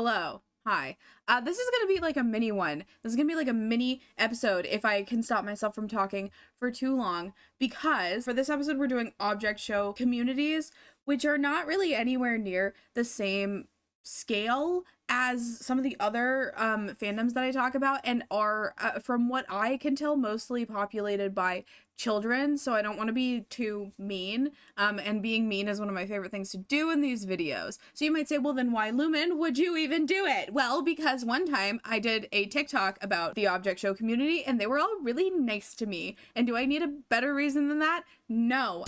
Hello. Hi. This is gonna be like a mini one. This is gonna be like a mini episode if I can stop myself from talking for too long, because for this episode we're doing Object Show communities, which are not really anywhere near the same scale as some of the other fandoms that I talk about, and are, from what I can tell, mostly populated by children, so I don't want to be too mean, and being mean is one of my favorite things to do in these videos. So you might say, well then why, Lumen, would you even do it? Well, because one time I did a TikTok about the Object Show community and they were all really nice to me, and do I need a better reason than that? No.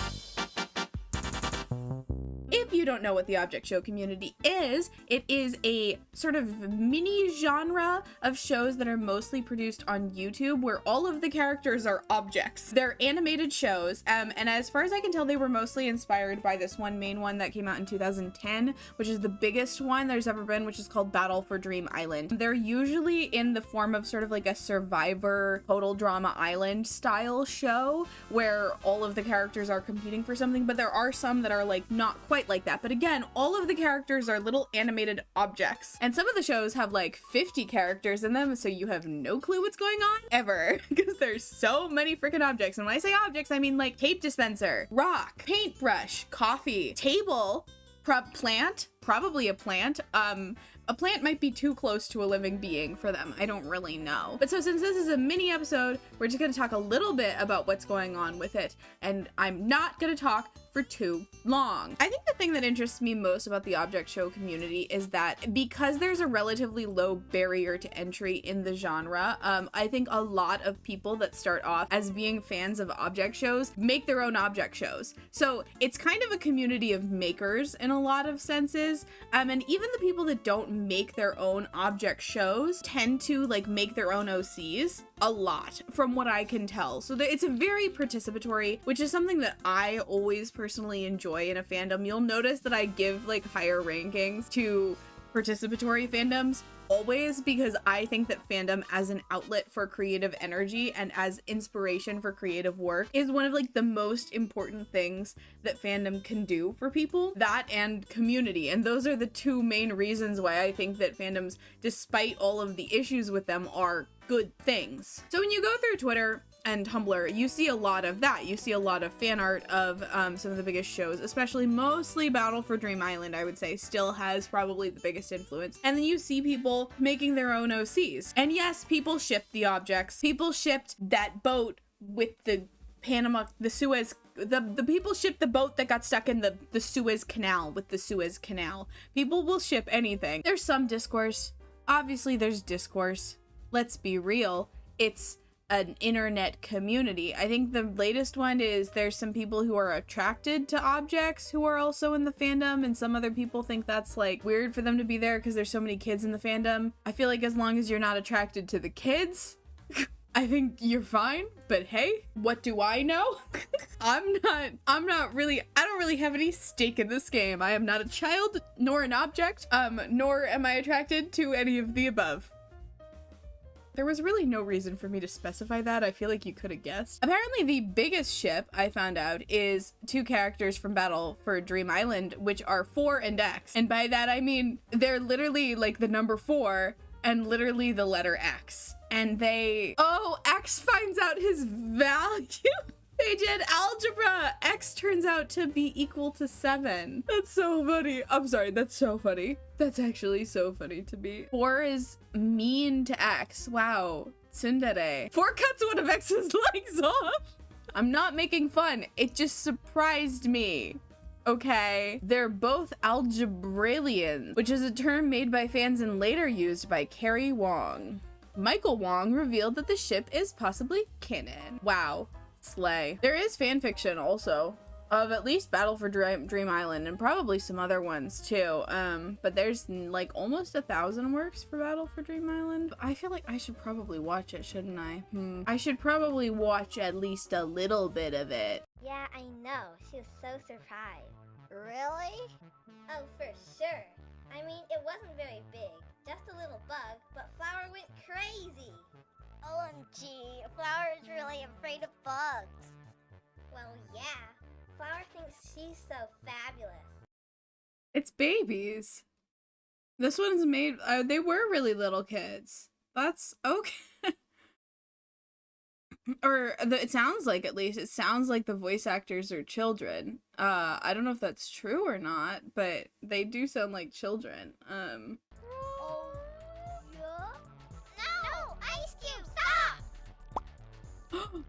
If you don't know what the Object Show community is, it is a sort of mini genre of shows that are mostly produced on YouTube, where all of the characters are objects. They're animated shows, and as far as I can tell, they were mostly inspired by this one main one that came out in 2010, which is the biggest one there's ever been, which is called Battle for Dream Island. They're usually in the form of sort of like a Survivor Total Drama Island style show, where all of the characters are competing for something, but there are some that are like not quite like that. But again, all of the characters are little animated objects, and some of the shows have like 50 characters in them, so you have no clue what's going on ever, because there's so many freaking objects. And when I say objects, I mean like tape dispenser, rock, paintbrush, coffee, table, plant, probably a plant. A plant might be too close to a living being for them. I don't really know. But so since this is a mini episode, we're just gonna talk a little bit about what's going on with it, and I'm not gonna talk for too long. I think the thing that interests me most about the Object Show community is that because there's a relatively low barrier to entry in the genre, I think a lot of people that start off as being fans of object shows make their own object shows. So it's kind of a community of makers in a lot of senses, and even the people that don't make their own object shows tend to like make their own OCs a lot, from what I can tell. So it's a very participatory, which is something that I always personally enjoy in a fandom. You'll notice that I give like higher rankings to participatory fandoms always, because I think that fandom as an outlet for creative energy and as inspiration for creative work is one of like the most important things that fandom can do for people. That and community, and those are the two main reasons why I think that fandoms, despite all of the issues with them, are good things. So when you go through Twitter and Tumblr, you see a lot of that. You see a lot of fan art of some of the biggest shows, especially mostly Battle for Dream Island, I would say, still has probably the biggest influence. And then you see people making their own OCs. And yes, people shipped the objects. People shipped that boat with the Suez, the people shipped the boat that got stuck in the Suez Canal with the Suez Canal. People will ship anything. There's some discourse. Obviously there's discourse. Let's be real. It's an internet community. I think the latest one is there's some people who are attracted to objects who are also in the fandom, and some other people think that's like weird for them to be there because there's so many kids in the fandom. I feel like as long as you're not attracted to the kids, I think you're fine. But hey, what do I know? I don't really have any stake in this game. I am not a child nor an object, nor am I attracted to any of the above. There was really no reason for me to specify that. I feel like you could have guessed. Apparently the biggest ship, I found out, is two characters from Battle for Dream Island, which are 4 and X. And by that I mean they're literally like the number 4 and literally the letter X. And X finds out his value. They did algebra. X turns out to be equal to 7. That's so funny. I'm sorry, that's so funny. That's actually so funny to me. 4 is mean to X. Wow. Tsundere. 4 cuts one of X's legs off. I'm not making fun. It just surprised me. Okay. They're both algebralians, which is a term made by fans and later used by Carrie Wong. Michael Wong revealed that the ship is possibly canon. Wow. Slay. There is fanfiction also of at least Battle for Dream Island, and probably some other ones too, but there's like almost 1,000 works for Battle for Dream Island. I feel like I should probably watch it, shouldn't I? I should probably watch at least a little bit of it. Yeah, I know. She was so surprised. Really? Oh, for sure. I mean, it wasn't very big, just a little bug, but Flower went crazy. OMG, Flower is really afraid of bugs. Well, yeah. Flower thinks she's so fabulous. It's babies. This one's made, they were really little kids. That's okay. Or it sounds like, at least, it sounds like the voice actors are children. I don't know if that's true or not, but they do sound like children. Oh, yeah? No! Ice Cube, stop!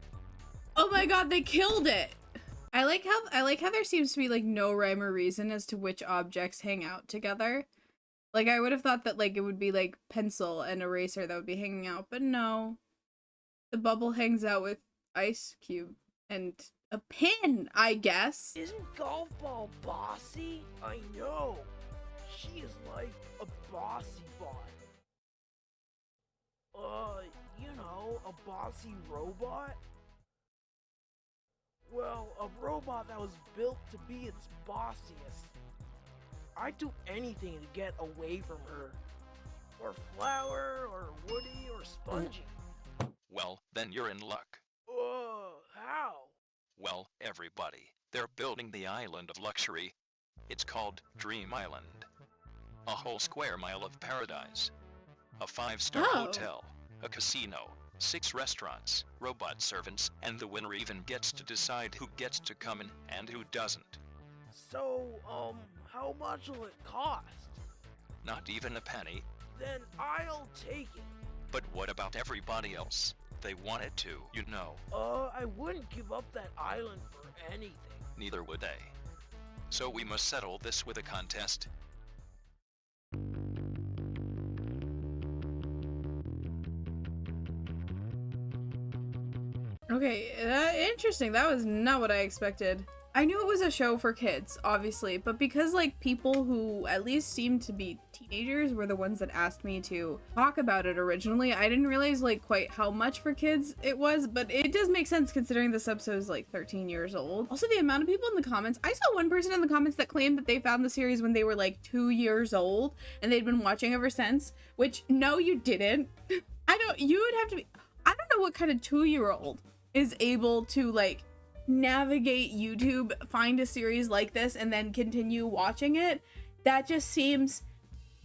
Oh my god, they killed it! I like how there seems to be like no rhyme or reason as to which objects hang out together. Like, I would have thought that like it would be like pencil and eraser that would be hanging out, but no. The bubble hangs out with Ice Cube and a pin, I guess. Isn't Golf Ball bossy? I know. She is like a bossy bot. You know, a bossy robot? Well, a robot that was built to be its bossiest. I'd do anything to get away from her. Or Flower, or Woody, or Spongy. Well, then you're in luck. How? Well, everybody. They're building the island of luxury. It's called Dream Island. A whole square mile of paradise. A 5-star hotel. A casino. 6 restaurants. Robot servants. And the winner even gets to decide who gets to come in and who doesn't. So, how much will it cost? Not even a penny. Then I'll take it. But what about everybody else? They wanted to, you know. I wouldn't give up that island for anything. Neither would they. So we must settle this with a contest. Okay, interesting. That was not what I expected. I knew it was a show for kids, obviously, but because like people who at least seemed to be teenagers were the ones that asked me to talk about it originally, I didn't realize like quite how much for kids it was, but it does make sense considering this episode is like 13 years old. Also, the amount of people in the comments, I saw one person in the comments that claimed that they found the series when they were like 2 years old and they'd been watching ever since, which no, you didn't. You would have to be, I don't know what kind of 2-year-old is able to like navigate YouTube, find a series like this, and then continue watching it. That just seems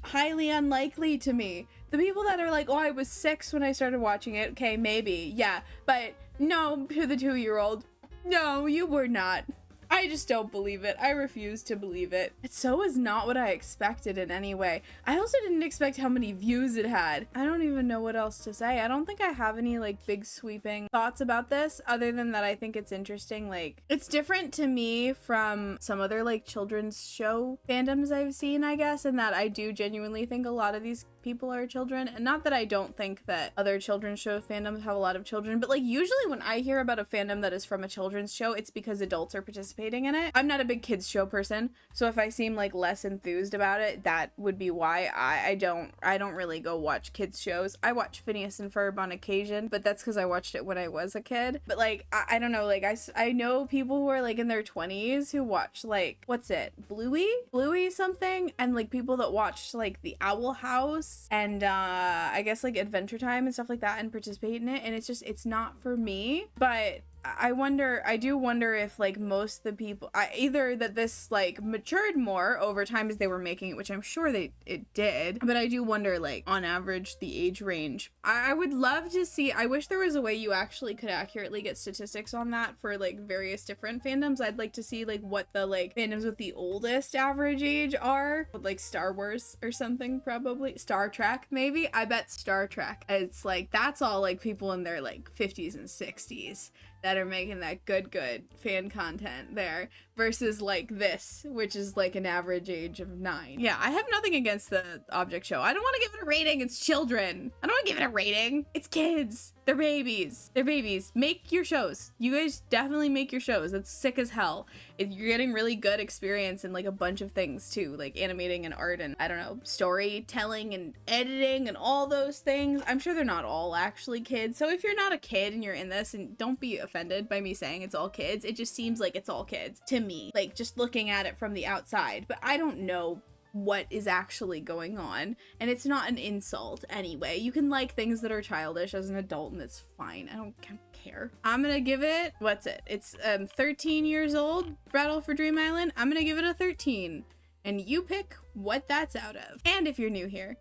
highly unlikely to me. The people that are like, oh, I was 6 when I started watching it, okay, maybe, yeah, but no, to the 2-year-old, no, you were not. I just don't believe it. I refuse to believe it. It so is not what I expected in any way. I also didn't expect how many views it had. I don't even know what else to say. I don't think I have any like big sweeping thoughts about this other than that I think it's interesting. Like, it's different to me from some other like children's show fandoms I've seen, I guess, and that I do genuinely think a lot of these people are children. And not that I don't think that other children's show fandoms have a lot of children, but like usually when I hear about a fandom that is from a children's show, it's because adults are participating in it. I'm not a big kids show person, so if I seem like less enthused about it, that would be why. I don't really go watch kids shows. I watch Phineas and Ferb on occasion, but that's because I watched it when I was a kid. But like I don't know, like I know people who are like in their 20s who watch like, what's it, Bluey something, and like people that watched like the Owl House and I guess like Adventure Time and stuff like that and participate in it, and it's not for me. But I do wonder if like most of the people, either that this like matured more over time as they were making it, which I'm sure it did, but I do wonder like on average the age range. I would love to see, I wish there was a way you actually could accurately get statistics on that for like various different fandoms. I'd like to see like what the like fandoms with the oldest average age are, like Star Wars or something, probably Star Trek maybe. I bet Star Trek, it's like that's all like people in their like 50s and 60s that are making that good fan content there, versus like this, which is like an average age of 9. Yeah, I have nothing against the Object Show. I don't want to give it a rating. It's children. I don't want to give it a rating. It's kids. They're babies. They're babies. Make your shows. You guys definitely make your shows. That's sick as hell. You're getting really good experience in like a bunch of things too, like animating and art and I don't know, storytelling and editing and all those things. I'm sure they're not all actually kids. So if you're not a kid and you're in this, and don't be offended by me saying it's all kids, it just seems like it's all kids to me, like just looking at it from the outside. But I don't know what is actually going on, and it's not an insult anyway. You can like things that are childish as an adult and it's fine. I don't care. I'm gonna give it, what's it, it's 13 years old, Battle for Dream Island. I'm gonna give it a 13. and you pick what that's out of. And if you're new here,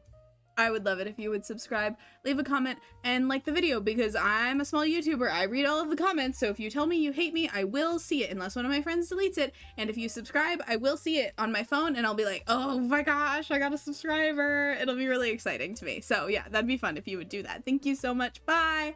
I would love it if you would subscribe, leave a comment, and like the video, because I'm a small YouTuber. I read all of the comments, so if you tell me you hate me, I will see it, unless one of my friends deletes it. And if you subscribe, I will see it on my phone, and I'll be like, oh my gosh, I got a subscriber. It'll be really exciting to me. So yeah, that'd be fun if you would do that. Thank you so much. Bye.